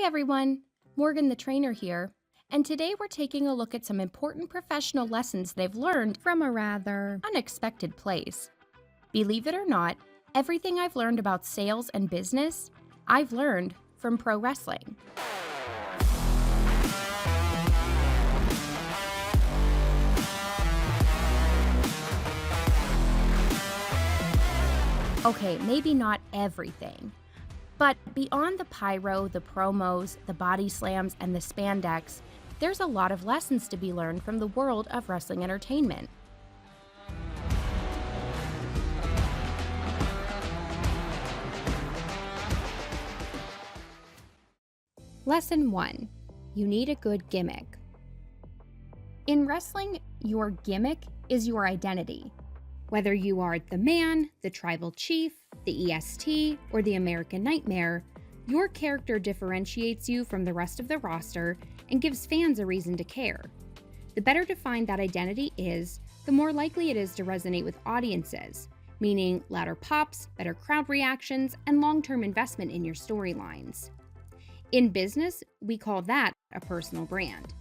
Hi everyone, Morgan the trainer here, and today we're taking a look at some important professional lessons they've learned from a rather unexpected place. Believe it or not, everything I've learned about sales and business, I've learned from pro wrestling. Okay, maybe not everything. But beyond the pyro, the promos, the body slams, and the spandex, there's a lot of lessons to be learned from the world of wrestling entertainment. Lesson 1. You need a good gimmick. In wrestling, your gimmick is your identity. Whether you are the man, the tribal chief, the EST, or the American Nightmare, your character differentiates you from the rest of the roster and gives fans a reason to care. The better defined that identity is, the more likely it is to resonate with audiences, meaning louder pops, better crowd reactions, and long-term investment in your storylines. In business, we call that a personal brand.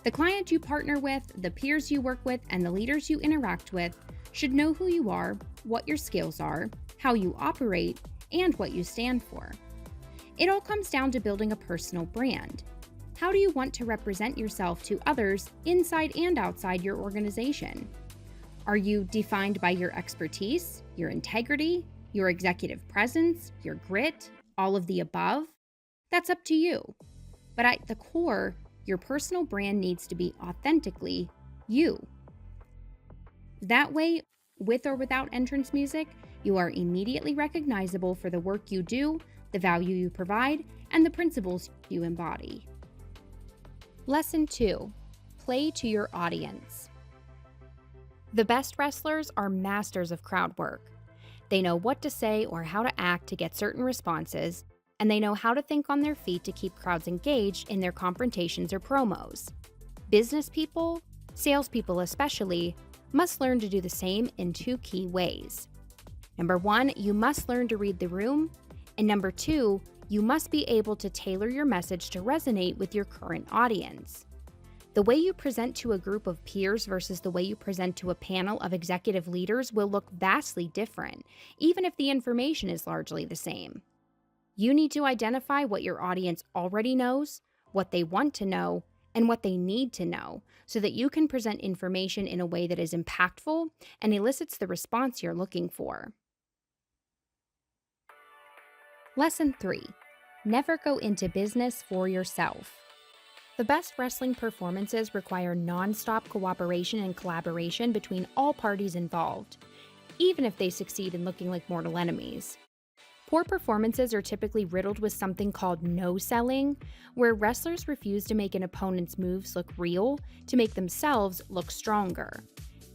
The client you partner with, the peers you work with, and the leaders you interact with should know who you are, what your skills are, how you operate, and what you stand for. It all comes down to building a personal brand. How do you want to represent yourself to others inside and outside your organization? Are you defined by your expertise, your integrity, your executive presence, your grit, all of the above? That's up to you. But at the core, your personal brand needs to be authentically you. That way, with or without entrance music, you are immediately recognizable for the work you do, the value you provide, and the principles you embody. Lesson 2. Play to your audience. The best wrestlers are masters of crowd work. They know what to say or how to act to get certain responses, and they know how to think on their feet to keep crowds engaged in their confrontations or promos. Business people, salespeople especially, must learn to do the same in two key ways. Number 1, you must learn to read the room, and number 2, you must be able to tailor your message to resonate with your current audience. The way you present to a group of peers versus the way you present to a panel of executive leaders will look vastly different, even if the information is largely the same. You need to identify what your audience already knows, what they want to know, and what they need to know, so that you can present information in a way that is impactful and elicits the response you're looking for. Lesson 3. Never go into business for yourself. The best wrestling performances require non-stop cooperation and collaboration between all parties involved, even if they succeed in looking like mortal enemies. Poor performances are typically riddled with something called no-selling, where wrestlers refuse to make an opponent's moves look real to make themselves look stronger.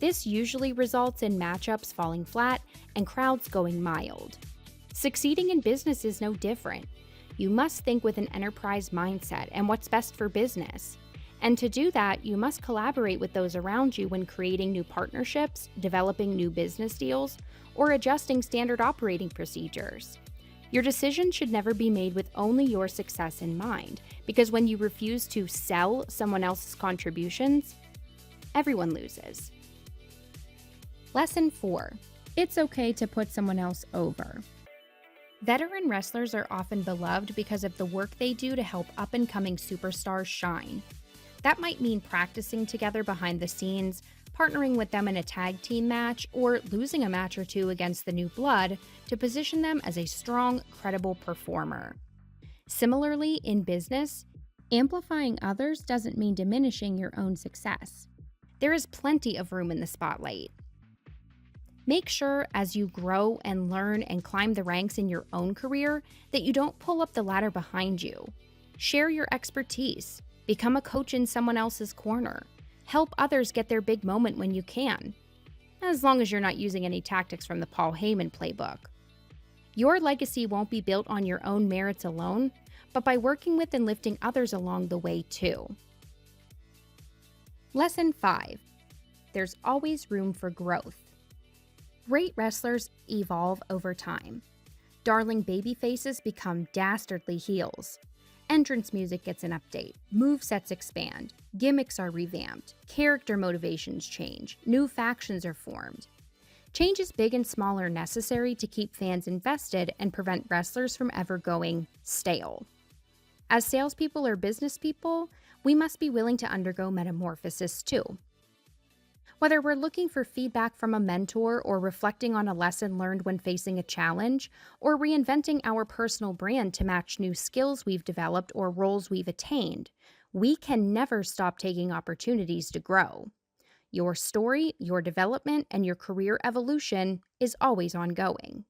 This usually results in matchups falling flat and crowds going mild. Succeeding in business is no different. You must think with an enterprise mindset and what's best for business. And to do that, you must collaborate with those around you when creating new partnerships, developing new business deals, or adjusting standard operating procedures. Your decision should never be made with only your success in mind, because when you refuse to sell someone else's contributions, everyone loses. Lesson 4. It's okay to put someone else over. Veteran wrestlers are often beloved because of the work they do to help up-and-coming superstars shine. That might mean practicing together behind the scenes, partnering with them in a tag team match, or losing a match or two against the new blood to position them as a strong, credible performer. Similarly, in business, amplifying others doesn't mean diminishing your own success. There is plenty of room in the spotlight. Make sure as you grow and learn and climb the ranks in your own career that you don't pull up the ladder behind you. Share your expertise. Become a coach in someone else's corner. Help others get their big moment when you can, as long as you're not using any tactics from the Paul Heyman playbook. Your legacy won't be built on your own merits alone, but by working with and lifting others along the way too. Lesson 5. There's always room for growth. Great wrestlers evolve over time. Darling baby faces become dastardly heels. Entrance music gets an update, movesets expand, gimmicks are revamped, character motivations change, new factions are formed. Changes big and small are necessary to keep fans invested and prevent wrestlers from ever going stale. As salespeople or business people, we must be willing to undergo metamorphosis too. Whether we're looking for feedback from a mentor or reflecting on a lesson learned when facing a challenge, or reinventing our personal brand to match new skills we've developed or roles we've attained, we can never stop taking opportunities to grow. Your story, your development, and your career evolution is always ongoing.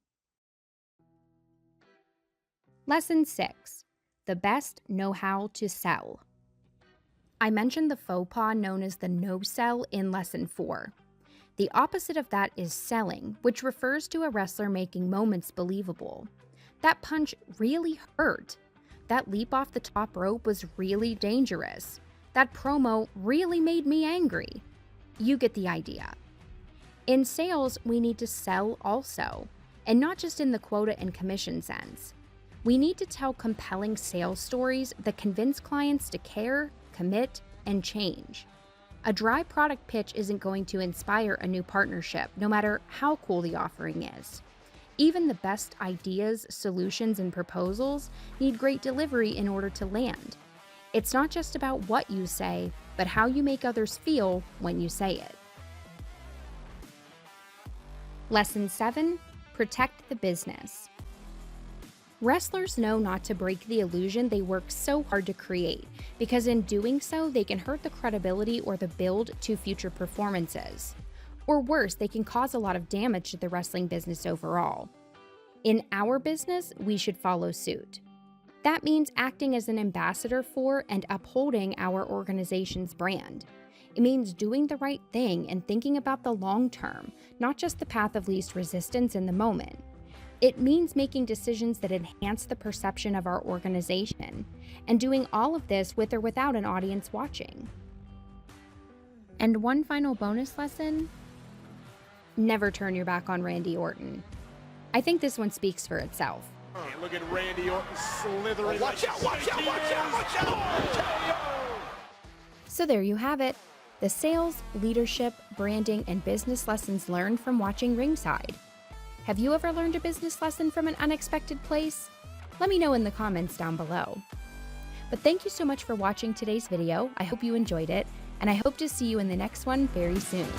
Lesson 6. The best know how to sell. I mentioned the faux pas known as the no-sell in Lesson 4. The opposite of that is selling, which refers to a wrestler making moments believable. That punch really hurt. That leap off the top rope was really dangerous. That promo really made me angry. You get the idea. In sales, we need to sell also, and not just in the quota and commission sense. We need to tell compelling sales stories that convince clients to care, commit, and change. A dry product pitch isn't going to inspire a new partnership, no matter how cool the offering is. Even the best ideas, solutions, and proposals need great delivery in order to land. It's not just about what you say, but how you make others feel when you say it. Lesson 7. Protect the business. Wrestlers know not to break the illusion they work so hard to create, because in doing so, they can hurt the credibility or the build to future performances. Or worse, they can cause a lot of damage to the wrestling business overall. In our business, we should follow suit. That means acting as an ambassador for and upholding our organization's brand. It means doing the right thing and thinking about the long term, not just the path of least resistance in the moment. It means making decisions that enhance the perception of our organization, and doing all of this with or without an audience watching. And one final bonus lesson: never turn your back on Randy Orton. I think this one speaks for itself. And look at Randy Orton slithering. Watch out, watch out, watch out, watch out! So there you have it. The sales, leadership, branding, and business lessons learned from watching ringside. Have you ever learned a business lesson from an unexpected place? Let me know in the comments down below. But thank you so much for watching today's video. I hope you enjoyed it, and I hope to see you in the next one very soon.